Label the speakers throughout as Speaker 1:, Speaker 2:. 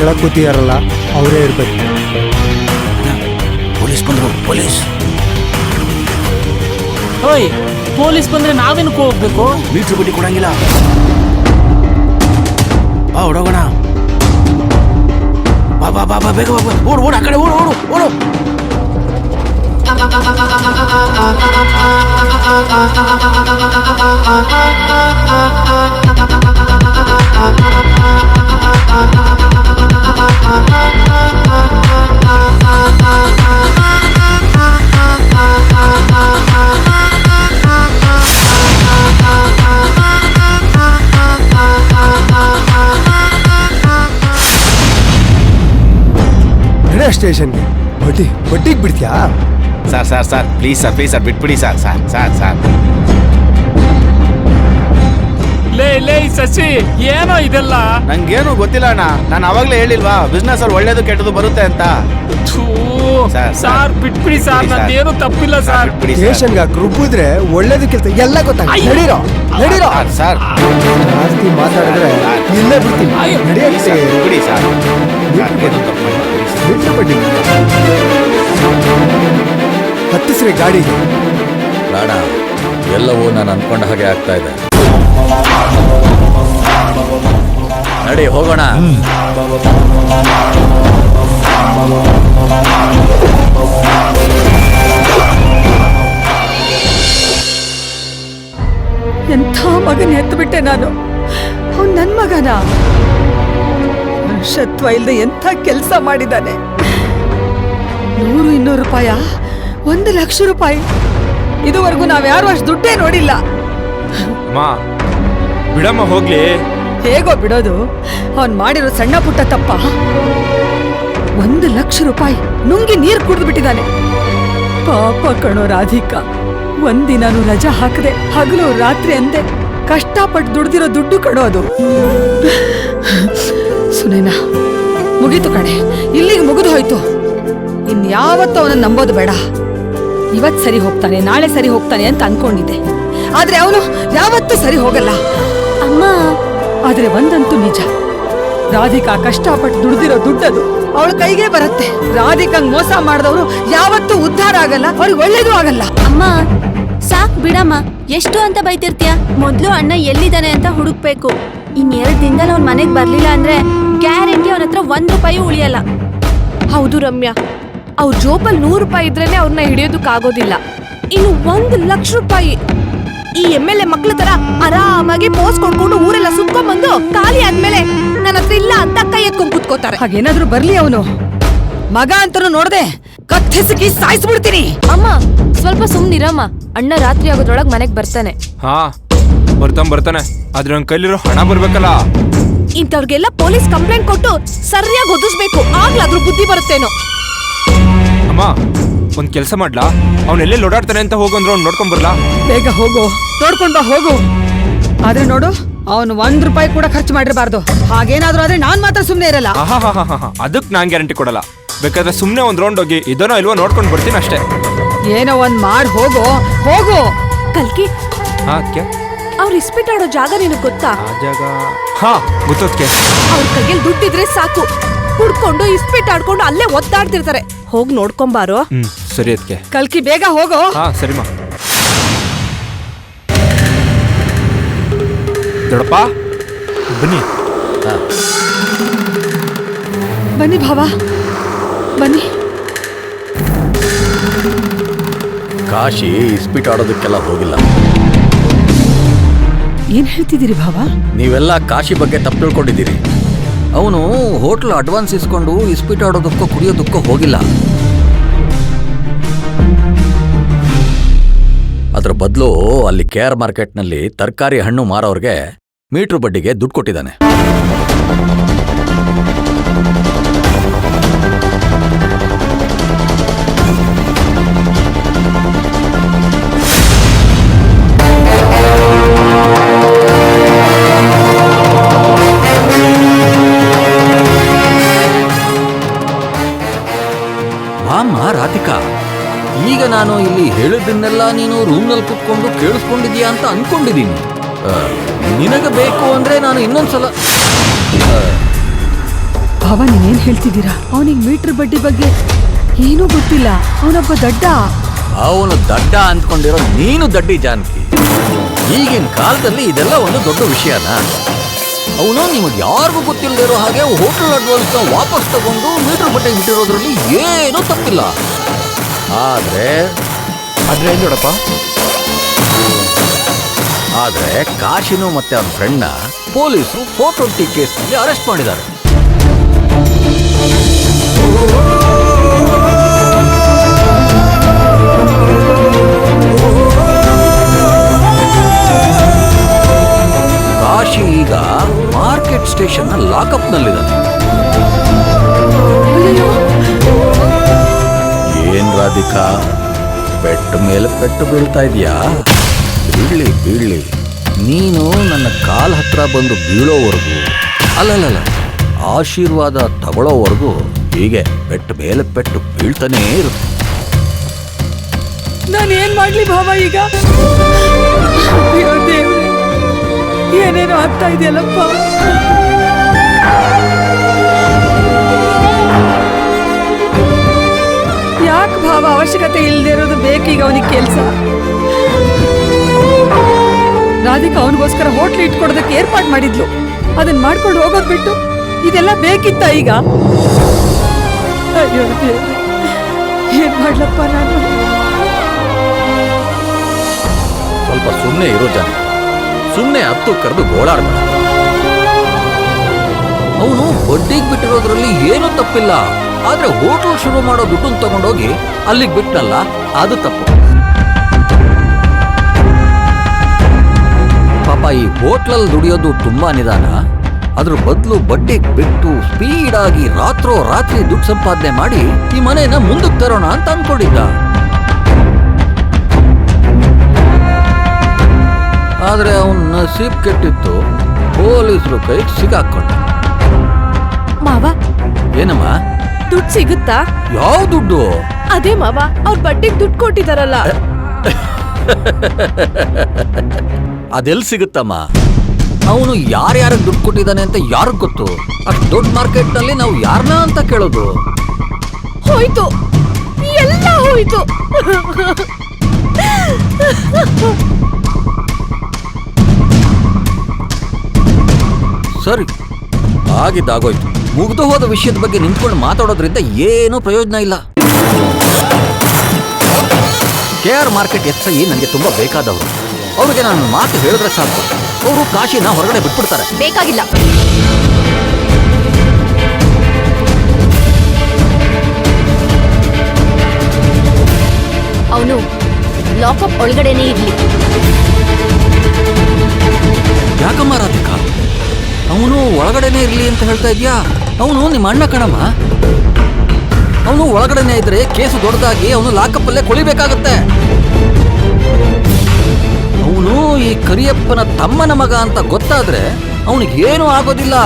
Speaker 1: ಕೆಳಗೆ ಕೂತಿದಾರಲ್ಲ ಅವರೇ ಇರ್ಬೇಕು.
Speaker 2: ಪೊಲೀಸ್ ಬಂದ್ರು. ಪೊಲೀಸ್
Speaker 3: ಓಯ್, ಪೊಲೀಸ್ ಬಂದ್ರೆ ನಾವೇನಕ್ಕೆ ಹೋಗ್ಬೇಕು?
Speaker 2: ಮೀಟ್ರ್ ಬಡ್ಡಿ ಕೊಡಂಗಿಲ್ಲ. ಬಾ ಹೊಡೋಗೋಣ. ಬಾ ಬಾ ಬಾ ಬಾ ಬೇಗ ಬಾ. ಓಡು ಓಡು, ಆ ಕಡೆ ಓಡು ಓಡು ಓಡು.
Speaker 1: ಸ್ಟೇಷನ್ಗೆ ಬಡ್ಡಿಗೆ ಬಿಡ್ತೀಯಾ?
Speaker 2: Sir sir sir please sir, please sir, ಬಿಟ್ಬಿಡಿ ಸರ್. ಸರ್ ಸರ್ ಸರ್
Speaker 3: ಲೇ ಶಶಿ, ಏನೋ ಇದೆಲ್ಲ?
Speaker 2: ನಂಗೇನು ಗೊತ್ತಿಲ್ಲ ಅಣ್ಣ. ನಾನು ಅವಾಗ್ಲೇ ಹೇಳಿಲ್ವಾ ಬಿಸ್ನೆಸ್ ಅಲ್ಲಿ ಒಳ್ಳೇದು ಕೆಟ್ಟದು ಬರುತ್ತೆ ಅಂತ.
Speaker 3: ಸಾರ್ ಬಿಟ್ಬಿಡಿ ಸಾರ್, ನಂದೇನು ತಪ್ಪಿಲ್ಲ ಸಾರ್.
Speaker 1: ಸ್ಟೇಷನ್ಗೆ ರುಬ್ಬಿದ್ರೆ ಒಳ್ಳೇದು ಕೆಲಸ ಎಲ್ಲ ಗೊತ್ತಾಗ. ನಡೀರೋ ನಡೀರೋ
Speaker 2: ಸರ್,
Speaker 1: ಜಾಸ್ತಿ ಮಾತಾಡಿದ್ರೆ ಇಲ್ಲೇ ಬಿಡ್ತೀನಿ. ನಡೆಯುತ್ತೆ
Speaker 2: ಬಿಡಿ ಸರ್.
Speaker 1: ಬಿಟ್ಟು ಬಡ್ಡಿ ಹತ್ತಿಸ್ರಿ ಗಾಡಿಗೆ.
Speaker 4: ಬೇಡ, ಎಲ್ಲವೂ ನಾನು ಅನ್ಕೊಂಡ ಹಾಗೆ ಆಗ್ತಾ ಇದೆ. ನಡಿ ಹೋಗೋಣ.
Speaker 5: ಎಂಥ ಮಗನ ಎತ್ತುಬಿಟ್ಟೆ ನಾನು. ಅವ್ನು ನನ್ನ ಮಗನ. ಮನುಷ್ಯತ್ವ ಇಲ್ಲದೆ ಎಂಥ ಕೆಲಸ ಮಾಡಿದ್ದಾನೆ. 100-200 ರೂಪಾಯ, 1 ಲಕ್ಷ ರೂಪಾಯಿ. ಇದುವರೆಗೂ ನಾವ್ಯಾರು ಅಷ್ಟು ದುಡ್ಡೇ ನೋಡಿಲ್ಲ.
Speaker 6: ಬಿಡಮ್ಮ ಹೋಗ್ಲಿ.
Speaker 5: ಹೇಗೋ ಬಿಡೋದು? ಅವನ್ ಮಾಡಿರೋ ಸಣ್ಣ ಪುಟ್ಟ ತಪ್ಪ. 1 ಲಕ್ಷ ರೂಪಾಯಿ ನುಂಗಿ ನೀರು ಕುಡಿದು ಬಿಟ್ಟಿದ್ದಾನೆ. ಪಾಪ ಕಣೋ ರಾಧಿಕಾ. ಒಂದಿನಾನು ರಜಾ ಹಾಕದೆ ಹಗಲು ರಾತ್ರಿ ಅಂದೆ ಕಷ್ಟಪಟ್ಟು ದುಡ್ದಿರೋ ದುಡ್ಡು ಕಣೋ ಅದು. ಸುನೇನಾ, ಮುಗೀತು ಕಣೆ, ಇಲ್ಲಿಗೆ ಮುಗಿದು ಹೋಯ್ತು. ಇನ್ಯಾವತ್ತೂ ಅವನನ್ನು ನಂಬೋದು ಬೇಡ. ಇವತ್ತು ಸರಿ ಹೋಗ್ತಾನೆ, ನಾಳೆ ಸರಿ ಹೋಗ್ತಾನೆ ಅಂತ ಅನ್ಕೊಂಡಿದ್ದೆ. ಆದ್ರೆ ಅವನು ಯಾವತ್ತೂ ಸರಿ ಹೋಗಲ್ಲ
Speaker 7: ಅಮ್ಮ.
Speaker 5: ಆದ್ರೆ ಒಂದಂತೂ ನಿಜ, ರಾಧಿಕಾ ಕಷ್ಟಪಟ್ಟು ದುಡ್ದಿರೋ ದುಡ್ಡದು ಅವಳ ಕೈಗೆ ಬರುತ್ತೆ. ರಾಧಿಕಂಗ್ ಮೋಸ ಮಾಡಿದವರು ಯಾವತ್ತೂ ಉದ್ಧಾರ ಆಗಲ್ಲ, ಅವ್ರಿಗೆ ಒಳ್ಳೇದು ಆಗಲ್ಲ.
Speaker 7: ಅಮ್ಮ ಸಾಕ್ ಬಿಡಮ್ಮ, ಎಷ್ಟು ಅಂತ ಬೈತಿರ್ತೀಯ? ಮೊದ್ಲು ಅಣ್ಣ ಎಲ್ಲಿದ್ದಾನೆ ಅಂತ ಹುಡುಕ್ಬೇಕು. 2 ದಿನದಲ್ಲಿ ಅವ್ನ ಮನೆಗ್ ಬರ್ಲಿಲ್ಲ ಅಂದ್ರೆ ಗ್ಯಾರಂಟಿ ಅವನ ಹತ್ರ 1 ರೂಪಾಯಿ ಉಳಿಯಲ್ಲ.
Speaker 8: ಹೌದು ರಮ್ಯಾ, ಅವ್ರ ಜೋಬಲ್ 100 ರೂಪಾಯಿ ಇದ್ರೇನೆ ಅವ್ರನ್ನ ಹಿಡಿಯೋದಕ್ಕಾಗೋದಿಲ್ಲ. ಇನ್ನು 1 ಲಕ್ಷ ರೂಪಾಯಿ. ಈ MLA ಮಕ್ಳ ತರ ಆರಾಮಾಗಿ ಪೋಸ್ ಕೊಡ್ಕೊಂಡು ಊರೆಲ್ಲ ಸುತ್ಕೊಂಡ್ಬಂದು ಖಾಲಿ ಆದ್ಮೇಲೆ ನನ್ನ ಹತ್ರ ಇಲ್ಲ ಅಂತ ಕೈ ಎತ್ಕೊಂಡ್ ಕೂತ್ಕೋತಾರೆ.
Speaker 5: ಹಾಗೇನಾದ್ರೂ ಬರ್ಲಿ ಅವನು. ಮಗ ಅಂತನೂ ನೋಡ್ದೆ ಕತ್ತಿಸಿಗಿ ಸಾಯಿಸ್ಬಿಡ್ತೀನಿ.
Speaker 8: ಅಮ್ಮ ಸ್ವಲ್ಪ ಸುಮ್ನಿರಮ್ಮ. ಅಣ್ಣ ರಾತ್ರಿ ಆಗೋದ್ರೊಳಗ್ ಮನೆಗ್ ಬರ್ತಾನೆ.
Speaker 6: ಹಾ ಬರ್ತಾನೆ, ಆದ್ರೆ ನನ್ ಕೈಲಿರೋ ಹಣ ಬರ್ಬೇಕಲ್ಲ.
Speaker 8: ಇಂಥವ್ರಿಗೆಲ್ಲ ಪೊಲೀಸ್ ಕಂಪ್ಲೇಂಟ್ ಕೊಟ್ಟು ಸರಿಯಾಗಿ ಒದಿಸ್ಬೇಕು, ಆಗ್ಲಾದ್ರೂ ಬುದ್ಧಿ ಬರುತ್ತೇನೋ.
Speaker 6: ಅಮ್ಮ ಒಂದ್ ಕೆಲ್ಸ ಮಾಡ್ಲಾ? ಅವ್ನ ಎಲ್ಲೆಲ್ಲಿ ಓಡಾಡ್ತಾನೆ ಅಂತ ಹೋಗಂದ್ರು ಅವ್ನು ನೋಡ್ಕೊಂಡ್ ಬರ್ಲಾ?
Speaker 5: ಬೇಗ ಹೋಗು, ನೋಡ್ಕೊಂಡ್ ಬಾ ಹೋಗು. ಆದ್ರೆ ನೋಡು, ಅವನು 1 ರೂಪಾಯಿ ಕೂಡ ಖರ್ಚು ಮಾಡಿರಬಾರ್ದು. ಹಾಗೇನಾದ್ರೂ ಆದ್ರೆ ನಾನ್ ಮಾತ್ರ ಸುಮ್ನೆ ಇರಲ್ಲ.
Speaker 6: ಅದಕ್ ನಾನ್ ಗ್ಯಾರಂಟಿ ಕೊಡಲ್ಲ. ಬೇಕಾದ್ರೆ ಸುಮ್ನೆ ಒಂದ್ ರೌಂಡ್ ಹೋಗಿ ಇದನ್ನೋ ಇಲ್ವೋ ನೋಡ್ಕೊಂಡ್ ಬರ್ತೀನಿ ಅಷ್ಟೇ.
Speaker 5: ಏನೋ ಒಂದ್ ಮಾಡ್ ಹೋಗು ಹೋಗು.
Speaker 8: ಕಲ್ಕಿ,
Speaker 6: ಅದ್ಕೆ
Speaker 8: ಅವ್ರು ಇಸ್ಪಿಟ್ ಆಡೋ ಜಾಗ ನಿನಗ್ ಗೊತ್ತಾ?
Speaker 6: ಆ ಜಾಗ ಗೊತ್ತೋದ್ಕೆ.
Speaker 8: ಅವ್ರ ಕೈಯಲ್ಲಿ ದುಡ್ಡಿದ್ರೆ ಸಾಕು, ಕುಡ್ಕೊಂಡು ಇಸ್ಪಿಟ್ ಆಡ್ಕೊಂಡು ಅಲ್ಲೇ ಒದ್ದಾಡ್ತಿರ್ತಾರೆ. ಹೋಗ್ ನೋಡ್ಕೊಂಬಾರೋ.
Speaker 6: ಸರಿ ಅದ್ಕೆ.
Speaker 5: ಕಲ್ಕಿ ಬೇಗ ಹೋಗು.
Speaker 6: ಸರಿಮಾ. ದೊಡ್ಡಪ್ಪ ಬನ್ನಿ.
Speaker 5: ಬನ್ನಿ ಭಾವ, ಬನ್ನಿ.
Speaker 4: ಕಾಶಿ ಇಸ್ಪಿಟ್ ಆಡೋದಕ್ಕೆಲ್ಲ ಹೋಗಿಲ್ಲ.
Speaker 5: ಏನ್ ಹೇಳ್ತಿದ್ದೀರಿ ಭಾವ?
Speaker 4: ನೀವೆಲ್ಲ ಕಾಶಿ ಬಗ್ಗೆ ತಪ್ಪು ತಿಳ್ಕೊಂಡಿದ್ದೀರಿ. ಅವನು ಹೋಟ್ಲ್ ಅಡ್ವಾನ್ಸ್ ಇಸ್ಕೊಂಡು ಇಸ್ಪಿಟ್ ಆಡೋದಕ್ಕೋ ಕುಡಿಯೋದಕ್ಕೋ ಹೋಗಿಲ್ಲ. ಅದ್ರ ಬದಲು ಅಲ್ಲಿ KR ಮಾರ್ಕೆಟ್ನಲ್ಲಿ ತರಕಾರಿ ಹಣ್ಣು ಮಾರೋರ್ಗೆ ಮೀಟ್ರ್ ಬಡ್ಡಿಗೆ ದುಡ್ಡು ಕೊಟ್ಟಿದ್ದಾನೆ. ಅಮ್ಮ ರಾಧಿಕಾ, ಈಗ ನಾನು ಇಲ್ಲಿ ಹೇಳಿದ್ದನ್ನೆಲ್ಲ ನೀನು ರೂಮ್ನಲ್ಲಿ ಕುತ್ಕೊಂಡು ಕೇಳಿಸ್ಕೊಂಡಿದ್ಯಾ ಅಂತ ಅನ್ಕೊಂಡಿದ್ದೀನಿ. ನಿನಗೆ ಬೇಕು ಅಂದ್ರೆ ನಾನು ಇನ್ನೊಂದ್ಸಲ
Speaker 5: ಭಾವ ನೀವೇನ್ ಹೇಳ್ತಿದ್ದೀರಾ? ಅವನಿಗೆ ಮೀಟರ್ ಬಡ್ಡಿ ಬಗ್ಗೆ ಏನೂ ಗೊತ್ತಿಲ್ಲ. ಅವನೊಬ್ಬ ದಡ್ಡ.
Speaker 4: ಅವನು ದಡ್ಡ ಅಂದ್ಕೊಂಡಿರೋ ನೀನು ದಡ್ಡಿ ಜಾನಕಿ. ಈಗಿನ ಕಾಲದಲ್ಲಿ ಇದೆಲ್ಲ ಒಂದು ದೊಡ್ಡ ವಿಷಯನಾ? ಅವನು ನಿಮಗೆ ಯಾರಿಗೂ ಗೊತ್ತಿಲ್ಲದಿರೋ ಹಾಗೆ ಹೋಟೆಲ್ ಅಡ್ವಾನ್ಸ್ನ ವಾಪಸ್ ತಗೊಂಡು ಮೀಟರ್ ಬಟ್ಟೆಗೆ ಬಿಟ್ಟಿರೋದ್ರಲ್ಲಿ ಏನೂ ತಪ್ಪಿಲ್ಲ. ಆದ್ರೆ
Speaker 6: ಏನ್ ನೋಡಪ್ಪ,
Speaker 4: ಆದ್ರೆ ಕಾಶಿನು ಮತ್ತೆ ಅವನ ಫ್ರೆಂಡ್ನ ಪೊಲೀಸರು 420 ಕೇಸ್ನಲ್ಲಿ ಅರೆಸ್ಟ್ ಮಾಡಿದ್ದಾರೆ. ಕಾಶಿ ಈಗ ಮಾರ್ಕೆಟ್ ಸ್ಟೇಷನ್ ನ ಲಾಕಪ್ ನಲ್ಲಿದ್ದಾನೆ. ಏನ್ ರಾಧಿಕಾ, ಪೆಟ್ಟು ಮೇಲೆ ಪೆಟ್ಟು ಬೀಳ್ತಾ ಇದೆಯಾ? ಬೀಳ್ಲಿ. ನೀನು ನನ್ನ ಕಾಲ್ ಹತ್ರ ಬಂದು ಬೀಳೋವರೆಗೂ, ಅಲ್ಲಲ್ಲ ಆಶೀರ್ವಾದ ತಗೊಳ್ಳೋವರೆಗೂ ಹೀಗೆ ಪೆಟ್ಟು ಮೇಲೆ ಪೆಟ್ಟು ಬೀಳ್ತಾನೇ ಇರುತ್ತೆ.
Speaker 5: ನಾನೇನ್ ಮಾಡ್ಲಿ ಭಾವ ಈಗ? ಅಯ್ಯೋ ದೇವ್ರೇ, ಏನೇನೋ ಆಗ್ತಾ ಇದೆಯಲ್ಲಪ್ಪ. ಯಾಕೆ ಭಾವ ಅವಶ್ಯಕತೆ ಇಲ್ಲದೆ ಇರೋದು ಬೇಕೀಗ ಅವನಿಗೆ ಕೆಲಸ? ರಾಧಿಕಾ ಅವನಿಗೋಸ್ಕರ ಹೋಟ್ಲ್ ಇಟ್ಕೊಡೋದಕ್ಕೆ ಏರ್ಪಾಡು ಮಾಡಿದ್ಲು. ಅದನ್ನ ಮಾಡ್ಕೊಂಡು ಹೋಗೋದ್ ಬಿಟ್ಟು ಇದೆಲ್ಲ ಬೇಕಿತ್ತ ಈಗ? ಅಯ್ಯೋ ದೇವ್ರೇ, ಏನ್ ಮಾಡ್ಲಪ್ಪ ನಾನು?
Speaker 4: ಸ್ವಲ್ಪ ಸುಮ್ಮನೆ ಇರೋ ಜನ, ಸುಮ್ಮನೆ ಹತ್ತು ಕರೆದು ಗೋಳಾಡ್ಬೇಡ. ಅವನು ಬಡ್ಡಿಗೆ ಬಿಟ್ಟಿರೋದ್ರಲ್ಲಿ ಏನೂ ತಪ್ಪಿಲ್ಲ. ಆದ್ರೆ ಹೋಟೆಲ್ ಶುರು ಮಾಡೋ ದುಡ್ಡನ್ನು ತಗೊಂಡೋಗಿ ಅಲ್ಲಿಗೆ ಬಿಟ್ಟನಲ್ಲ, ಅದು ತಪ್ಪು. ಪಾಪ ಈ ಹೋಟ್ಲಲ್ಲಿ ದುಡಿಯೋದು ತುಂಬಾ ನಿಧಾನ. ಅದ್ರ ಬದಲು ಬಡ್ಡಿಗೆ ಬಿಟ್ಟು ಸ್ಪೀಡಾಗಿ ರಾತ್ರಿ ದುಡ್ಡು ಸಂಪಾದನೆ ಮಾಡಿ ಈ ಮನೆಯನ್ನ ಮುಂದಕ್ಕೆ ತರೋಣ ಅಂತ ಅನ್ಕೊಂಡಿದ್ದ. ಆದ್ರೆ ಅವನ್ ನಸೀಬ್ ಕೆಟ್ಟಿತ್ತು, ಪೊಲೀಸರು ಕೈಗೆ ಸಿಗಾಕೊಂಡ.
Speaker 8: ಮಾವ,
Speaker 4: ಏನಮ್ಮ?
Speaker 8: ದುಡ್ಡು ಸಿಗುತ್ತಾ?
Speaker 4: ಯಾವ ದುಡ್ಡು?
Speaker 8: ಅದೇ ಮಾವ, ಅವ್ರ ಬಡ್ಡಿಗೆ ದುಡ್ಡು ಕೊಟ್ಟಿದಾರಲ್ಲ.
Speaker 4: ಅದೆಲ್ಲಿ ಸಿಗುತ್ತಮ್ಮ? ಅವನು ಯಾರ್ಯಾರಿಗೆ ದುಡ್ಡು ಕೊಟ್ಟಿದ್ದಾನೆ ಅಂತ ಯಾರಿಗ್ ಗೊತ್ತು? ಅಷ್ಟು ದೊಡ್ಡ ಮಾರ್ಕೆಟ್ ನಲ್ಲಿ ನಾವು ಯಾರನ್ನ ಅಂತ ಕೇಳೋದು?
Speaker 8: ಹೋಯ್ತು, ಎಲ್ಲ ಹೋಯ್ತು.
Speaker 4: ಸರಿ, ಆಗಿದ್ದಾಗೋಯ್ತು. ಮುಗ್ದು ಹೋದ ವಿಷಯದ ಬಗ್ಗೆ ನಿಂತ್ಕೊಂಡು ಮಾತಾಡೋದ್ರಿಂದ ಏನೂ ಪ್ರಯೋಜನ ಇಲ್ಲ. KR ಮಾರ್ಕೆಟ್ SI ನನಗೆ ತುಂಬಾ ಬೇಕಾದವರು. ಅವ್ರಿಗೆ ನಾನು ಮಾತು ಹೇಳಿದ್ರೆ ಸಾಕು, ಅವರು ಕಾಶಿನ ಹೊರಗಡೆ ಬಿಟ್ಬಿಡ್ತಾರೆ.
Speaker 7: ಬೇಕಾಗಿಲ್ಲ. ಅವನು ಲಾಕಪ್ ಒಳಗಡೆನೇ ಇರ್ಲಿ.
Speaker 4: ಯಾಕಮ್ಮ ರಾಧಿಕಾ, ಅವನು ಒಳಗಡೆನೇ ಇರ್ಲಿ ಅಂತ ಹೇಳ್ತಾ ಇದ್ಯಾ? ಅವನು ನಿಮ್ಮ ಅಣ್ಣ ಕಣಮ್ಮ. ಅವನು ಒಳಗಡೆನೇ ಇದ್ರೆ ಕೇಸು ದೊಡ್ಡದಾಗಿ ಅವನು ಲಾಕಪ್ಪಲ್ಲೇ ಕೊಳಿಬೇಕಾಗತ್ತೆ. ಅವನು ಈ ಕರಿಯಪ್ಪನ ತಮ್ಮನ ಮಗ ಅಂತ ಗೊತ್ತಾದ್ರೆ ಅವನಿಗೇನೂ ಆಗೋದಿಲ್ಲ.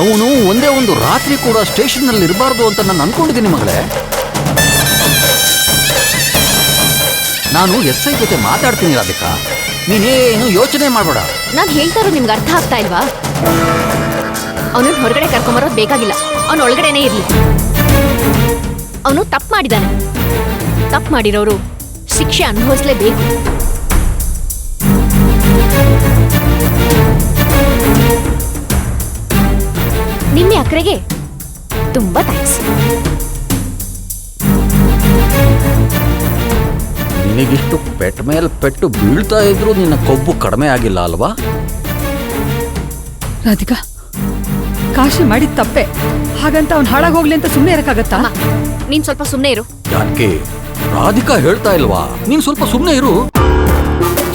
Speaker 4: ಅವನು ಒಂದೇ ಒಂದು ರಾತ್ರಿ ಕೂಡ ಸ್ಟೇಷನ್ ನಲ್ಲಿ ಇರಬಾರ್ದು ಅಂತ ನಾನು ಅನ್ಕೊಂಡಿದ್ದೀನಿ ಮಗಳೇ. ನಾನು SI ಜೊತೆ ಮಾತಾಡ್ತೀನಿ ರಾಧಿಕಾ, ನೀನೇನು ಯೋಚನೆ ಮಾಡಬೇಡ.
Speaker 7: ನಾನು ಹೇಳ್ತಾ ಇರೋದು ನಿಮ್ಗೆ ಅರ್ಥ ಆಗ್ತಾ ಇಲ್ವಾ? ಅವನನ್ನ ಹೊರಗಡೆ ಕರ್ಕೊಂಬರೋದು ಬೇಕಾಗಿಲ್ಲ. ಅವನು ಒಳಗಡೆನೇ ಇರ್ಲಿ. ಅವನು ತಪ್ಪು ಮಾಡಿದಾನೆ. ತಪ್ಪು ಮಾಡಿರೋರು ಶಿಕ್ಷೆ ಅನುಭವಿಸ್ಲೇಬೇಕು. ನಿಮ್ಮ ಅಕ್ರೆಗೆ ತುಂಬಾ ಥ್ಯಾಂಕ್ಸ್.
Speaker 4: ನಿನಗಿಷ್ಟು ಪೆಟ್ಟು ಮೇಲೆ ಪೆಟ್ಟು ಬೀಳ್ತಾ ಇದ್ರು ನಿನ್ನ ಕೊಬ್ಬು ಕಡಿಮೆ ಆಗಿಲ್ಲ ಅಲ್ವಾ?
Speaker 5: ರಾಧಿಕಾ, ಕಾಶಿ ಮಾಡಿದ ತಪ್ಪೆ. ಹಾಗಂತ ಅವ್ನು ಹಾಳಾಗೋಗ್ಲಿ ಅಂತ ಸುಮ್ಮನೆ ಇರಕ್ಕಾಗತ್ತಾ?
Speaker 7: ನೀನ್ ಸ್ವಲ್ಪ ಸುಮ್ಮನೆ ಇರು.
Speaker 4: ಯಾಕೆ ರಾಧಿಕಾ ಹೇಳ್ತಾ ಇಲ್ವಾ? ನೀನ್ ಸ್ವಲ್ಪ ಸುಮ್ಮನೆ ಇರು.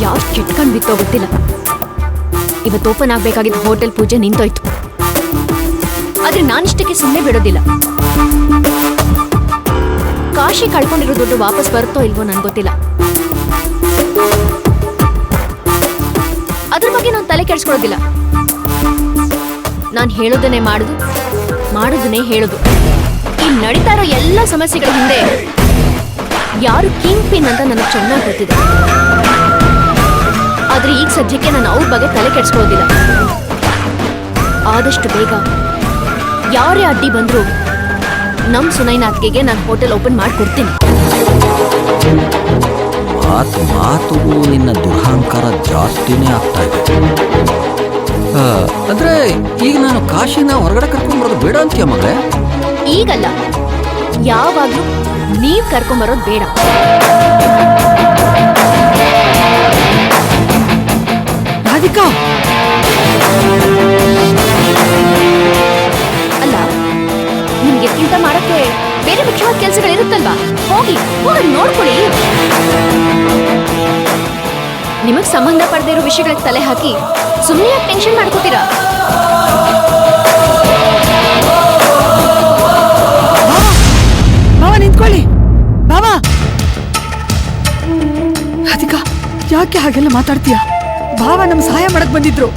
Speaker 7: ಯಾವ ಕೆಟ್ಕಂಡ್ ಬಿತ್ತೋ ಗೊತ್ತಿಲ್ಲ. ಇವತ್ತು ಓಪನ್ ಆಗ್ಬೇಕಾಗಿದ್ದ ಹೋಟೆಲ್ ಪೂಜೆ ನಿಂತೋಯ್ತು. ಆದ್ರೆ ನಾನಿಷ್ಟಕ್ಕೆ ಸುಮ್ಮನೆ ಬಿಡೋದಿಲ್ಲ. ಕಾಶಿ ಕಳ್ಕೊಂಡಿರೋ ದುಡ್ಡು ವಾಪಸ್ ಬರುತ್ತೋ ಇಲ್ವೋ ನನ್ಗೆ ಗೊತ್ತಿಲ್ಲ. ಅದ್ರ ಬಗ್ಗೆ ನಾನು ತಲೆ ಕೆಡಿಸ್ಕೊಳ್ಳೋದಿಲ್ಲ. ನಾನು ಹೇಳೋದನ್ನೇ ಮಾಡುದು, ಮಾಡೋದನ್ನೇ ಹೇಳೋದು. ಈ ನಡೀತಾ ಇರೋ ಎಲ್ಲ ಸಮಸ್ಯೆಗಳ ಹಿಂದೆ ಯಾರು ಕಿಂಗ್ ಪಿನ್ ಅಂತ ನನಗೆ ಚೆನ್ನಾಗಿ ಗೊತ್ತಿದೆ. ಆದ್ರೆ ಈಗ ಸದ್ಯಕ್ಕೆ ನಾನು ಅವ್ರ ಬಗ್ಗೆ ತಲೆ ಕೆಡ್ಸ್ಕೊಳ್ಳೋದಿಲ್ಲ. ಆದಷ್ಟು ಬೇಗ ಯಾರೇ ಅಡ್ಡಿ ಬಂದ್ರು ನಮ್ ಸುನೈನಾಥ್ಗೆ ನಾನು ಹೋಟೆಲ್ ಓಪನ್ ಮಾಡ್ಕೊಡ್ತೀನಿ.
Speaker 4: ಮಾತುಗೂ ನಿನ್ನ ದುರಹಂಕಾರ ಜಾಸ್ತಿನೇ ಆಗ್ತಾ ಇದೆ. ಅಂದ್ರೆ ಈಗ ನಾನು ಕಾಶಿನ ಹೊರಗಡೆ ಕರ್ಕೊಂಡ್ ಬರೋದು ಬೇಡ ಅಂತೀಯ ಮಗಳೇ?
Speaker 7: ಈಗಲ್ಲ, ಯಾವಾಗ್ಲೂ ನೀವ್ ಕರ್ಕೊಂಬರೋದ್ ಬೇಡ.
Speaker 5: ರಾಧಿಕಾ,
Speaker 7: ಅಲ್ಲ, ನಿಮ್ಗೆ ಕೆಲಸ ಮಾಡಕ್ಕೆ ಬೇರೆ ಮುಖ್ಯವಾದ ಕೆಲಸಗಳಿರುತ್ತಲ್ವಾ? ಹೋಗಿ ನೋಡ್ಕೊಳ್ಳಿ. ನಿಮಗ್ ಸಂಬಂಧ ಪಡದೇ ಇರೋ ವಿಷಯಗಳಿಗೆ ತಲೆ ಹಾಕಿ ಸುಮ್ಮನೆ ಯಾಕೆ ಟೆನ್ಷನ್ ಮಾಡ್ಕೋತೀರಾ?
Speaker 5: ಬಾವ ನಿಂತ್ಕೊಳ್ಳಿ. ಬಾವ, ರಾಧಿಕಾ ಯಾಕೆ ಹಾಗೆಲ್ಲ ಮಾತಾಡ್ತೀಯ? ಭಾವ ನಮ್ ಸಹಾಯ ಮಾಡಕ್ ಬಂದಿದ್ರು.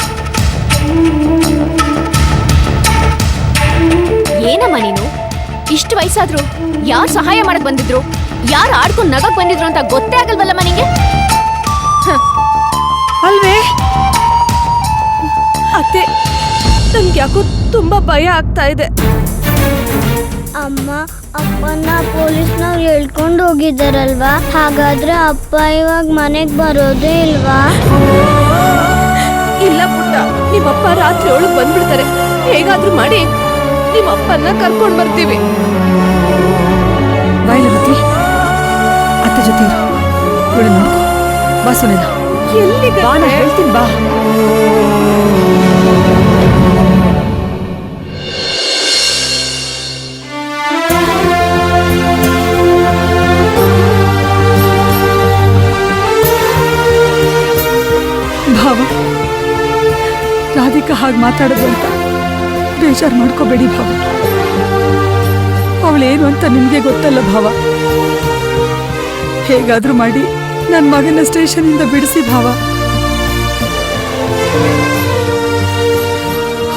Speaker 7: ಏನಮ್ಮ ನೀನು? ಇಷ್ಟು ವಯಸ್ಸಾದ್ರು ಯಾರು ಸಹಾಯ ಮಾಡಕ್ ಬಂದಿದ್ರು, ಯಾರು ಆಡ್ಕೊಂಡು ನಗಕ್ ಬಂದಿದ್ರು ಅಂತ ಗೊತ್ತೇ ಆಗಲ್ವಲ್ಲಮ್ಮ ನಿಂಗೆ?
Speaker 5: ಅಲ್ವೇ?
Speaker 8: ಅತ್ತೆ, ನನ್ಗೆ ಯಾಕೋ ತುಂಬಾ ಭಯ ಆಗ್ತಾ ಇದೆ.
Speaker 9: ಅಮ್ಮ, ಅಪ್ಪನ ಪೊಲೀಸ್ನವ್ರು ಹೇಳ್ಕೊಂಡು ಹೋಗಿದ್ದಾರಲ್ವಾ? ಹಾಗಾದ್ರೆ ಅಪ್ಪ ಇವಾಗ ಮನೆಗ್ ಬರೋದೇ ಇಲ್ವಾ?
Speaker 8: ಇಲ್ಲ ಪುಟ್ಟ, ನಿಮ್ಮಪ್ಪ ರಾತ್ರಿ ಒಳಗ್ ಬಂದ್ಬಿಡ್ತಾರೆ. ಹೇಗಾದ್ರೂ ಮಾಡಿ ನಿಮ್ಮಪ್ಪನ್ನ ಕರ್ಕೊಂಡ್ ಬರ್ತೀವಿ.
Speaker 5: ಬಾಯಿಲತಿ ಅತ್ತೆ ಜೊತೆ ಇವಳು ನೋಡ್ಕೊ. ಬಾ ಸುನೇನ,
Speaker 8: ಎಲ್ಲಿಗೆ?
Speaker 5: ಬಾ, ನಾ ಹೇಳ್ತೀನಿ ಬಾ. ಭಾವ, ರಾಧಿಕಾ ಹಾಗೆ ಮಾತಾಡೋದು ಅಂತ ಬೇಜಾರು ಮಾಡ್ಕೋಬೇಡಿ ಭಾವ. ಅವಳೇನು ಅಂತ ನಿಮ್ಗೆ ಗೊತ್ತಲ್ಲ ಭಾವ. ಹೇಗಾದ್ರೂ ಮಾಡಿ ನನ್ನ ಮಗನ ಸ್ಟೇಷನಿಂದ ಬಿಡಿಸಿ ಭಾವ.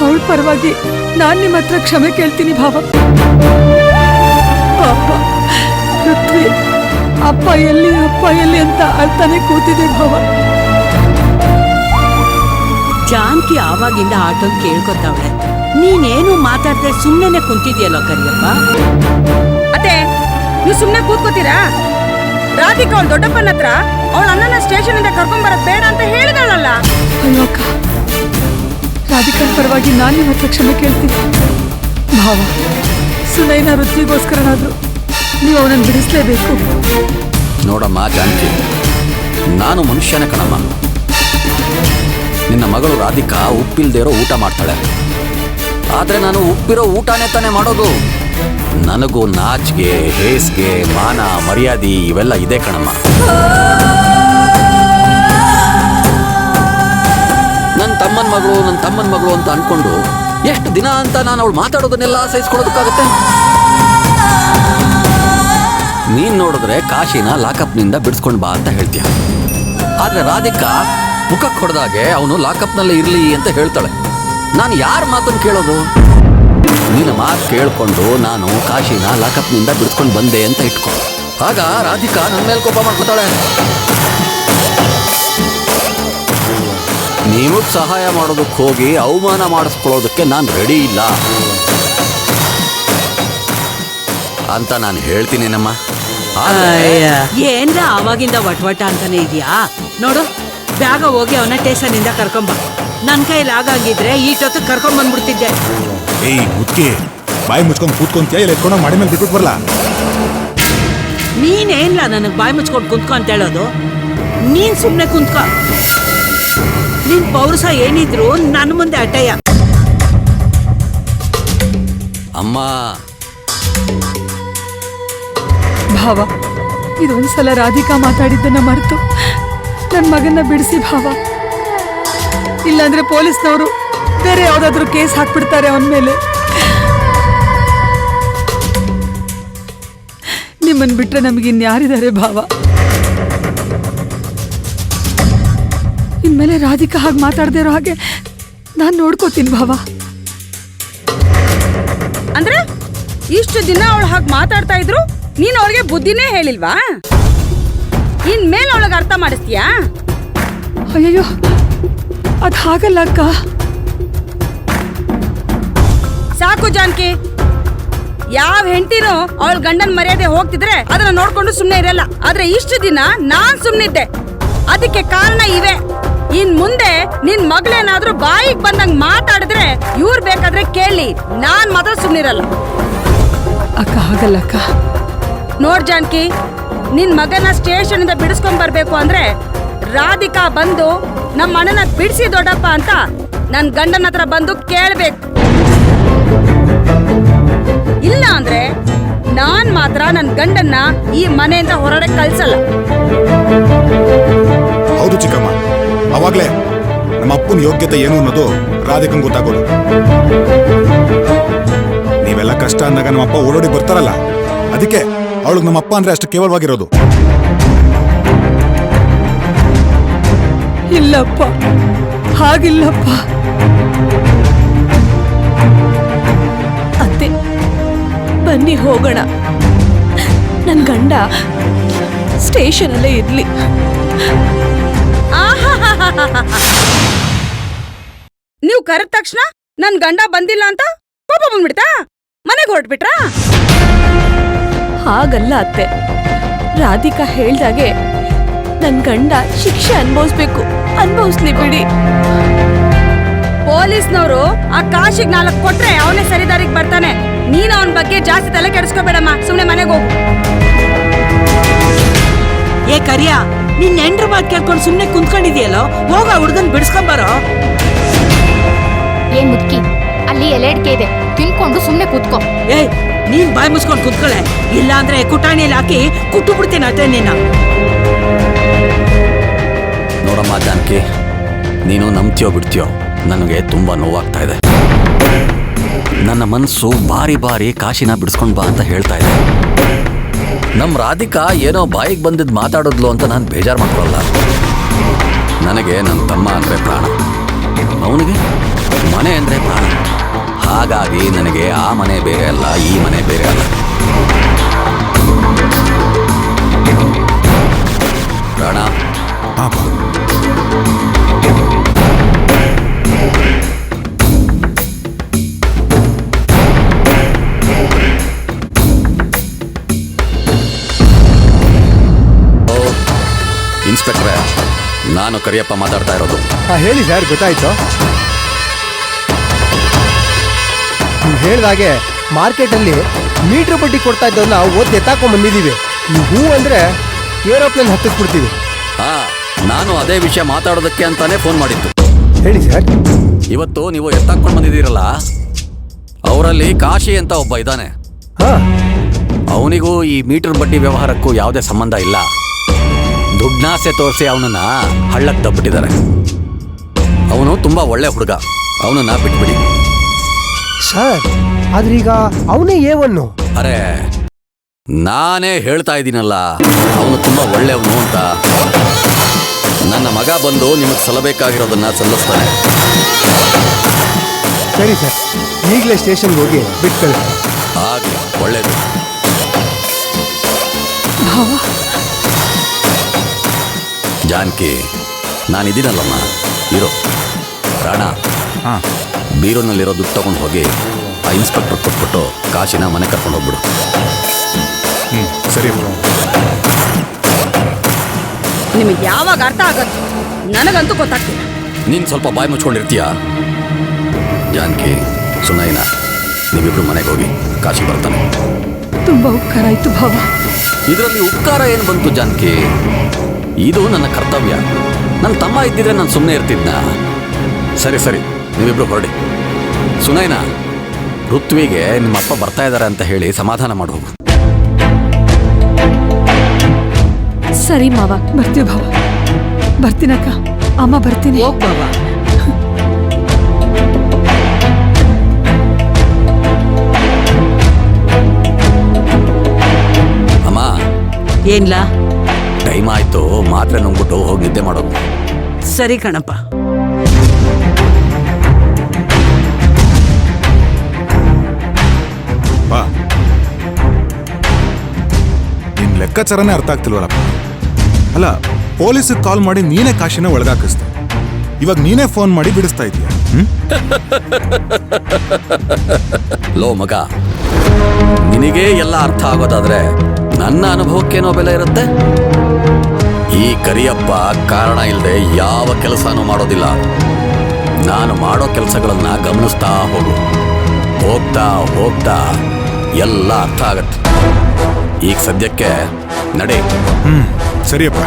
Speaker 5: ಅವಳ ಪರವಾಗಿ ನಾನ್ ನಿಮ್ಮ ಹತ್ರ ಕ್ಷಮೆ ಕೇಳ್ತೀನಿ ಭಾವ. ಪಾಪ ಪೃಥ್ವಿ ಅಪ್ಪ ಎಲ್ಲಿ ಅಂತ ಅಳ್ತಾನೆ ಕೂತಿದೆ ಭಾವ.
Speaker 10: ಜಾನ್ಕಿ ಆವಾಗಿಂದ ಆಟೋನ್ ಕೇಳ್ಕೊತಾವಳೆ. ನೀನೇನು ಮಾತಾಡ್ದೆ ಸುಮ್ಮನೆ ಕುಂತಿದ್ಯಲ್ಲ ಕರಿಯಪ್ಪ.
Speaker 5: ಅತ್ತೆ, ನೀವು ಸುಮ್ಮನೆ ಕೂತ್ಕೋತೀರಾ? ರಾಧಿಕಾ ಅವಳ ದೊಡ್ಡಪ್ಪನ ಹತ್ರ ಅವಳ ಅಣ್ಣನ ಸ್ಟೇಷನ್ ಇಂದ ಕರ್ಕೊಂಡ್ ಬರೋದ್ ಬೇಡ ಅಂತ ಹೇಳಿದಳಲ್ಲ. ಅಯ್ಯೋ ಅಕ್ಕ, ರಾಧಿಕಾ ಪರವಾಗಿ ನಾನು ನಿಮ್ಮ ಹತ್ರ ಕ್ಷಮೆ ಕೇಳ್ತೀನಿ ಭಾವ. ಸುನೈನ ವೃತ್ತಿಗೋಸ್ಕರನಾದ್ರು ನೀವು ಅವನನ್ನು ಬಿಡಿಸ್ಲೇಬೇಕು.
Speaker 4: ನೋಡಮ್ಮ ಜಾನಕಿ, ನಾನು ಮನುಷ್ಯನ ಕಣಮ್ಮ. ನಿನ್ನ ಮಗಳು ರಾಧಿಕಾ ಉಪ್ಪಿಲ್ದೇ ಇರೋ ಊಟ ಮಾಡ್ತಾಳೆ. ಆದ್ರೆ ನಾನು ಉಪ್ಪಿರೋ ಊಟನೇ ತಾನೇ ಮಾಡೋದು. ನನಗೂ ನಾಚಿಗೆ, ಹೇಸ್ಗೆ, ಮಾನ ಮರ್ಯಾದೆ ಇವೆಲ್ಲ ಇದೆ ಕಣಮ್ಮ. ನನ್ನ ತಮ್ಮನ ಮಗಳು ಅಂತ ಅನ್ಕೊಂಡು ಎಷ್ಟು ದಿನ ಅಂತ ನಾನು ಅವಳು ಮಾತಾಡೋದನ್ನೆಲ್ಲ ಸಹಿಸ್ಕೊಳ್ಳೋದಕ್ಕಾಗತ್ತೆ? ನೀನ್ ನೋಡಿದ್ರೆ ಕಾಶಿನ ಲಾಕಪ್ನಿಂದ ಬಿಡಿಸ್ಕೊಂಡ್ ಬಾ ಅಂತ ಹೇಳ್ತೀಯ. ಆದ್ರೆ ರಾಧಿಕಾ ಮುಖಕ್ಕೆ ಹೊಡೆದಾಗೆ ಅವನು ಲಾಕಪ್ನಲ್ಲೇ ಇರ್ಲಿ ಅಂತ ಹೇಳ್ತಾಳೆ. ನಾನು ಯಾರ ಮಾತನ್ನು ಕೇಳೋದು? ನಿನ್ನ ಮಾತು ಕೇಳ್ಕೊಂಡು ನಾನು ಕಾಶಿನ ಲಾಕಪ್ನಿಂದ ಬಿಡಿಸ್ಕೊಂಡು ಬಂದೆ ಅಂತ ಇಟ್ಕೊ. ಆಗ ರಾಧಿಕಾ ನನ್ನ ಮೇಲೆ ಕೋಪ ಮಾಡ್ಕೊತಾಳೆ. ನೀವು ಸಹಾಯ ಮಾಡೋದಕ್ಕೆ ಹೋಗಿ ಅವಮಾನ ಮಾಡಿಸ್ಕೊಳ್ಳೋದಕ್ಕೆ ನಾನು ರೆಡಿ ಇಲ್ಲ ಅಂತ ನಾನು ಹೇಳ್ತೀನಿ ನಮ್ಮ.
Speaker 10: ಏನ್ರ ಆವಾಗಿಂದ ವಟ್ವಟ ಅಂತಾನೆ ಇದೆಯಾ? ನೋಡು, ಬೇಗ ಹೋಗಿ ಅವನ ಸ್ಟೇಷನ್ ಇಂದ ಕರ್ಕೊಂಬ. ನನ್ ಕೈಲಿ ಆಗಂಗಿದ್ರೆ ಈಟೊತ್ತು ಕರ್ಕೊಂಡ್ ಬಂದ್ಬಿಡ್ತಿದ್ದೆ.
Speaker 11: ಏಯ್ ಮುತ್ತಿ, ಬಾಯಿ ಮುಚ್ಕೊಂಡು ಕೂತ್ಕೊಂತೀಯ? ಇಲ್ಲ ಎತ್ಕೊಂಡು ಮಾಡಿ ಮೇಲೆ ಬಿಟ್ಬಿಟ್ಟು ಬರಲ್ಲ?
Speaker 10: ನೀನೇನ್ಲ ನನಗ್ ಬಾಯಿ ಮುಚ್ಕೊಂಡು ಕುಂತ್ಕೊ ಅಂತ ಹೇಳೋದು? ನೀನ್ ಸುಮ್ನೆ ಕುಂತ್ಕೊ. ನಿನ್ ಪೌರುಷ ಏನಿದ್ರು ನನ್ನ ಮುಂದೆ ಅಟಯ್ಯ.
Speaker 4: ಅಮ್ಮ
Speaker 5: ಭಾವ, ಇದೊಂದ್ಸಲ ರಾಧಿಕಾ ಮಾತಾಡಿದ್ದನ್ನ ಮರೆತು ನನ್ನ ಮಗನ್ನ ಬಿಡಿಸಿ ಭಾವ. ಇಲ್ಲಾಂದ್ರೆ ಪೊಲೀಸ್ನವರು ಬೇರೆ ಯಾವ್ದಾದ್ರು ಕೇಸ್ ಹಾಕ್ಬಿಡ್ತಾರೆ ಅವನ ಮೇಲೆ. ನಿಮ್ಮನ್ ಬಿಟ್ರೆ ನಮಗಿನ್ಯಾರಿದ್ದಾರೆ ಭಾವ? ಇನ್ಮೇಲೆ ರಾಧಿಕಾ ಹಾಗೆ ಮಾತಾಡದೇ ಇರೋ ಹಾಗೆ ನಾನ್ ನೋಡ್ಕೋತೀನಿ ಭಾವ.
Speaker 12: ಅಂದ್ರೆ ಇಷ್ಟು ದಿನ ಅವಳು ಹಾಗೆ ಮಾತಾಡ್ತಾ ಇದ್ರು, ನೀನ್ ಅವಳಿಗೆ ಬುದ್ಧಿನೇ ಹೇಳಿಲ್ವಾ? ಇನ್ಮೇಲೆ ಅವಳಿಗೆ ಅರ್ಥ ಮಾಡಿಸ್ತೀಯಾ?
Speaker 5: ಅಯ್ಯಯ್ಯೋ ಅದ್ ಹಾಗಲ್ಲ ಅಕ್ಕ.
Speaker 12: ಸಾಕು ಜಾನಕಿ, ಯಾವ ಹೆಂಡತಿನೂ ಅವಳ ಗಂಡನ್ ಮರ್ಯಾದೆ ಹೋಗ್ತಿದ್ರೆ ಅದನ್ನ ನೋಡ್ಕೊಂಡು ಸುಮ್ನೆ ಇರಲ್ಲ. ಆದ್ರೆ ಇಷ್ಟು ದಿನ ನಾನ್ ಸುಮ್ನಿದ್ದೆ, ಅದಕ್ಕೆ ಕಾರಣ ಇವೆ. ಇನ್ ಮುಂದೆ ನಿನ್ ಮಗಳೇನಾದ್ರೂ ಬಾಯಿಗೆ ಬಂದಂಗ್ ಮಾತಾಡಿದ್ರೆ ಇವ್ರು ಬೇಕಾದ್ರೆ ಕೇಳಿ, ನಾನ್ ಮಾತ್ರ ಸುಮ್ನಿರಲ್ಲ.
Speaker 5: ಅಕ್ಕ ಹಾಗಲ್ಲ ಅಕ್ಕ.
Speaker 12: ನೋಡ್ ಜಾನಕಿ, ನಿನ್ ಮಗನ ಸ್ಟೇಷನ್ ಇಂದ ಬಿಡಿಸ್ಕೊಂಡ್ ಬರ್ಬೇಕು ಅಂದ್ರೆ ರಾಧಿಕಾ ಬಂದು ನಮ್ಮ ಅಣ್ಣನ ಬಿಡಿಸಿ ದೊಡ್ಡಪ್ಪ ಅಂತ ನನ್ ಗಂಡನ ಹತ್ರ ಬಂದು ಕೇಳ್ಬೇಕು. ಇಲ್ಲ ಅಂದ್ರೆ ನಾನ್ ಮಾತ್ರ ನನ್ ಗಂಡನ್ನ ಈ ಮನೆಯಿಂದ ಹೊರಗಡೆ ಕಳ್ಸಲ್ಲ.
Speaker 11: ಹೌದು ಚಿಕ್ಕಮ್ಮ, ಅವಾಗ್ಲೇ ನಮ್ಮ ಅಪ್ಪನ ಯೋಗ್ಯತೆ ಏನು ಅನ್ನೋದು ರಾಧಿಕಂಗ್ ಗೊತ್ತಾಗೋದು. ನೀವೆಲ್ಲ ಕಷ್ಟ ಅಂದಾಗ ನಮ್ಮ ಅಪ್ಪ ಓಡೋಡಿ ಬರ್ತಾರಲ್ಲ, ಅದಕ್ಕೆ ಅವಳಿಗೆ ನಮ್ಮ ಅಪ್ಪ ಅಂದ್ರೆ ಅಷ್ಟು ಕೇವಲವಾಗಿರೋದು.
Speaker 5: ಇಲ್ಲಪ್ಪ, ಹಾಗಿಲ್ಲಪ್ಪ.
Speaker 8: ಅತ್ತೆ ಬನ್ನಿ ಹೋಗೋಣ. ನನ್ ಗಂಡ ಸ್ಟೇಷನ್ ಅಲ್ಲೇ ಇರ್ಲಿ.
Speaker 12: ನೀವು ಕರೆದ ತಕ್ಷಣ ನನ್ ಗಂಡ ಬಂದಿಲ್ಲ ಅಂತ ಕೋಪ ಬಂದ್ಬಿಡ್ತಾ? ಮನೆಗೆ ಹೊರಟ್ಬಿಟ್ರಾ?
Speaker 8: ಹಾಗಲ್ಲ ಅತ್ತೆ, ರಾಧಿಕಾ ಹೇಳ್ದಾಗೆ ನನ್ ಗಂಡ ಶಿಕ್ಷೆ ಅನ್ಭವಿಸ್ಬೇಕು. ಅನ್ಭವಿಸ್ಲಿ ಬಿಡಿ.
Speaker 12: ಪೊಲೀಸ್ನವರು ಆ ಕಾಶಿಗ್ 4 ಕೊಟ್ರೆ ಅವನೇ ಸರಿದಾರಿಗೆ ಬರ್ತಾನೆ. ನೀನು ಅವನ ಬಗ್ಗೆ ಜಾಸ್ತಿ ತಲೆ ಕೆಡಿಸ್ಕೋಬೇಡಮ್ಮ, ಸುಮ್ನೆ ಮನೆಗೆ ಹೋಗು.
Speaker 10: ಏ ಕರಿಯ, ನಿನ್ ನೆಂಡ್ರ ಮಾತು ಕೇಳ್ಕೊಂಡು ಸುಮ್ನೆ ಕುಂತ್ಕೊಂಡಿದ್ಯಲ್ಲೋ, ಹೋಗ ಹುಡ್ಗನ್ ಬಿಡಿಸ್ಕೊಂಬರೋ.
Speaker 7: ಏನ್ ಮುದ್ಕಿ, ಅಲ್ಲಿ ಎಲೆ ಅಡಿಕೆ ಇದೆ, ತಿನ್ಕೊಂಡು ಸುಮ್ನೆ ಕೂತ್ಕೋ.
Speaker 10: ಏಯ್, ನೀನ್ ಬಾಯ್ ಮುಸ್ಕೊಂಡ್ ಕುತ್ಕೊಳೆ, ಇಲ್ಲ ಅಂದ್ರೆ ಕುಟಾಣಿಯಲ್ಲಿ ಹಾಕಿ ಕುಟ್ಟು ಬಿಡ್ತೀನಿ ಅತ್ತೆ ನಿನ್ನ.
Speaker 4: ನೋಡಮ್ಮ ಜಾನಕಿ, ನೀನು ನಂಬ್ತೀಯೋ ಬಿಡ್ತೀಯೋ, ನನಗೆ ತುಂಬಾ ನೋವಾಗ್ತಾ ಇದೆ. ನನ್ನ ಮನಸ್ಸು ಬಾರಿ ಬಾರಿ ಕಾಶಿನ ಬಿಡಿಸ್ಕೊಂಡ್ ಬಾ ಅಂತ ಹೇಳ್ತಾ ಇದೆ. ನಮ್ಮ ರಾಧಿಕಾ ಏನೋ ಬಾಯಿಗೆ ಬಂದಿದ್ದು ಮಾತಾಡೋದ್ಲು ಅಂತ ನಾನು ಬೇಜಾರು ಮಾಡ್ಕೊಳ್ಳಲ್ಲ. ನನಗೆ ನನ್ನ ತಮ್ಮ ಅಂದರೆ ಪ್ರಾಣ, ಅವನಿಗೆ ಮನೆ ಅಂದರೆ ಪ್ರಾಣ. ಹಾಗಾಗಿ ನನಗೆ ಆ ಮನೆ ಬೇರೆ ಅಲ್ಲ, ಈ ಮನೆ ಬೇರೆ ಅಲ್ಲ. ಪ್ರಾಣ, ಇನ್ಸ್ಪೆಕ್ಟ್ರೆ, ನಾನು ಕರಿಯಪ್ಪ ಮಾತಾಡ್ತಾ ಇರೋದು.
Speaker 1: ಹೇಳಿ ಸರ್, ಗೊತ್ತಾಯ್ತು. ನೀವು ಹೇಳ್ದಾಗೆ ಮಾರ್ಕೆಟಲ್ಲಿ ಮೀಟ್ರ್ ಬಡ್ಡಿ ಕೊಡ್ತಾ ಇದ್ದವನ್ನ ಓದ್ ಎತ್ತಾಕೊಂಡ್ ಬಂದಿದ್ದೀವಿ. ನೀವು ಹೂ ಅಂದ್ರೆ ಏರೋಪ್ಲೇನ್ ಹತ್ತಿಸ್ಬಿಡ್ತೀವಿ.
Speaker 4: ಹಾ, ನಾನು ಅದೇ ವಿಷಯ ಮಾತಾಡೋದಕ್ಕೆ ಅಂತಾನೆ ಫೋನ್ ಮಾಡಿದ್ದು.
Speaker 1: ಹೇಳಿ ಸರ್.
Speaker 4: ಇವತ್ತು ನೀವು ಎತ್ತಾಕೊಂಡು ಬಂದಿದ್ದೀರಲ್ಲ, ಅವರಲ್ಲಿ ಕಾಶಿ ಅಂತ ಒಬ್ಬ ಇದ್ದಾನೆ. ಅವನಿಗೂ ಈ ಮೀಟರ್ ಬಡ್ಡಿ ವ್ಯವಹಾರಕ್ಕೂ ಯಾವುದೇ ಸಂಬಂಧ ಇಲ್ಲ. ದುಡ್ನಾಸೆ ತೋರಿಸಿ ಅವನನ್ನ ಹಳ್ಳಕ್ಕೆ ದಬ್ಬಿಟ್ಟಿದ್ದಾರೆ. ಅವನು ತುಂಬಾ ಒಳ್ಳೆ ಹುಡುಗ, ಅವನನ್ನ ಬಿಟ್ಬಿಡಿ.
Speaker 1: ಸರ್, ಆದ್ರೀಗ ಅವನೇ ಏವನ್ನು?
Speaker 4: ಅರೆ, ನಾನೇ ಹೇಳ್ತಾ ಇದ್ದೀನಲ್ಲ, ಅವನು ತುಂಬಾ ಒಳ್ಳೆಯವನು ಅಂತ. ನನ್ನ ಮಗ ಬಂದು ನಿಮಗೆ ಸಲ್ಲಬೇಕಾಗಿರೋದನ್ನ ಸಲ್ಲಿಸ್ತಾನೆ.
Speaker 1: ಸರಿ ಸರ್, ಈಗಲೇ ಸ್ಟೇಷನ್ಗೆ ಹೋಗಿ ಬಿಟ್ಕೊಳ್ಳಿ.
Speaker 4: ಆಗ್ಲಿ, ಒಳ್ಳೇದು. ಜಾನಕಿ, ನಾನಿದ್ದೀನಲ್ಲಮ್ಮ, ಇರೋ. ಪ್ರಾಣ, ಬೀರೂನಲ್ಲಿರೋ ದುಡ್ಡು ತಗೊಂಡು ಹೋಗಿ ಆ ಇನ್ಸ್ಪೆಕ್ಟರ್ ಕೊಟ್ಬಿಟ್ಟು ಕಾಶಿನ ಮನೆ ಕರ್ಕೊಂಡು ಹೋಗ್ಬಿಡು.
Speaker 11: ಸರಿ.
Speaker 12: ನಿಮಗೆ ಯಾವಾಗ ಅರ್ಥ ಆಗತ್ತೆ? ನನಗಂತೂ ಗೊತ್ತಾಗ್ತಿಲ್ಲ.
Speaker 4: ನೀನು ಸ್ವಲ್ಪ ಬಾಯಿ ಮುಚ್ಕೊಂಡಿರ್ತೀಯ. ಜಾನಕಿ, ಸುನೈನ, ನೀವಿಬ್ರು ಮನೆಗೆ ಹೋಗಿ, ಕಾಶಿ ಬರ್ತಾನೆ.
Speaker 5: ತುಂಬಾ ಉಪಕಾರ ಆಯ್ತು ಭಾವ.
Speaker 4: ಇದರಲ್ಲಿ ಉಪಕಾರ ಏನು ಬಂತು ಜಾನಕಿ? ಇದು ನನ್ನ ಕರ್ತವ್ಯ. ನನ್ನ ತಮ್ಮ ಇದ್ದಿದ್ರೆ ನಾನು ಸುಮ್ಮನೆ ಇರ್ತಿದ್ನ. ಸರಿ ಸರಿ, ನೀವಿಬ್ರು ಹೊರಡಿ. ಸುನೈನ, ಋತ್ವಿಗೆ ನಿಮ್ಮ ಅಪ್ಪ ಬರ್ತಾ ಇದ್ದಾರೆ ಅಂತ ಹೇಳಿ ಸಮಾಧಾನ ಮಾಡು.
Speaker 8: ಸರಿ ಮಾವ.
Speaker 5: ಬರ್ತೀವಿ ಭಾವ. ಬರ್ತೀನಕ್ಕ. ಅಮ್ಮ ಬರ್ತೀನಿ.
Speaker 10: ಹೋಗ್ ಬಾವ.
Speaker 4: ಅಮ್ಮ,
Speaker 10: ಏನ್ಲಾ?
Speaker 4: ಟೈಮ್ ಆಯ್ತು, ಮಾತ್ರೆ ನುಂಗ್ಬಿಟ್ಟು ಹೋಗಿ ನಿದ್ದೆ ಮಾಡೋದು.
Speaker 10: ಸರಿ ಕಣಪ್ಪ.
Speaker 11: ಬಾ, ನಿನ್ ಲೆಕ್ಕಾಚಾರನೇ ಅರ್ಥ ಆಗ್ತಿಲ್ವಲ್ಲಪ್ಪ. ಅಲ್ಲ, ಪೊಲೀಸಿಗೆ ಕಾಲ್ ಮಾಡಿ ನೀನೇ ಕಾಶಿನ ಒಳಗಾಕಿಸ್ದೆ. ಇವಾಗ ನೀನೇ ಫೋನ್ ಮಾಡಿ ಬಿಡಿಸ್ತಾ ಇದೀಯ.
Speaker 4: ಲೋ ಮಗ, ನಿನಗೇ ಎಲ್ಲ ಅರ್ಥ ಆಗೋದಾದ್ರೆ ನನ್ನ ಅನುಭವಕ್ಕೇನೋ ಬೆಲೆ ಇರುತ್ತೆ. ಈ ಕರಿಯಪ್ಪ ಕಾರಣ ಇಲ್ಲದೆ ಯಾವ ಕೆಲಸನೂ ಮಾಡೋದಿಲ್ಲ. ನಾನು ಮಾಡೋ ಕೆಲಸಗಳನ್ನ ಗಮನಿಸ್ತಾ ಹೋಗು. ಹೋಗ್ತಾ ಹೋಗ್ತಾ ಎಲ್ಲ ಅರ್ಥ ಆಗತ್ತೆ. ಈಗ ಸದ್ಯಕ್ಕೆ ನಡೆ.
Speaker 11: ಸರಿಯಪ್ಪ.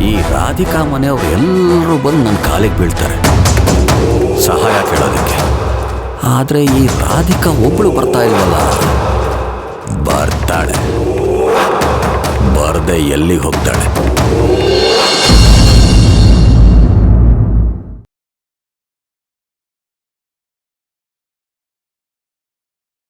Speaker 4: ಈ ರಾಧಿಕಾ ಮನೆಯವ್ರು ಎಲ್ಲರೂ ಬಂದು ನನ್ನ ಕಾಲಿಗೆ ಬೀಳ್ತಾರೆ ಸಹಾಯ ಕೇಳೋದಕ್ಕೆ. ಆದ್ರೆ ಈ ರಾಧಿಕಾ ಒಬ್ಳು ಬರ್ತಾ ಇಲ್ವಲ್ಲ. ಬರ್ತಾಳೆ, ಬರ್ದೆ ಎಲ್ಲಿಗೆ ಹೋಗ್ತಾಳೆ?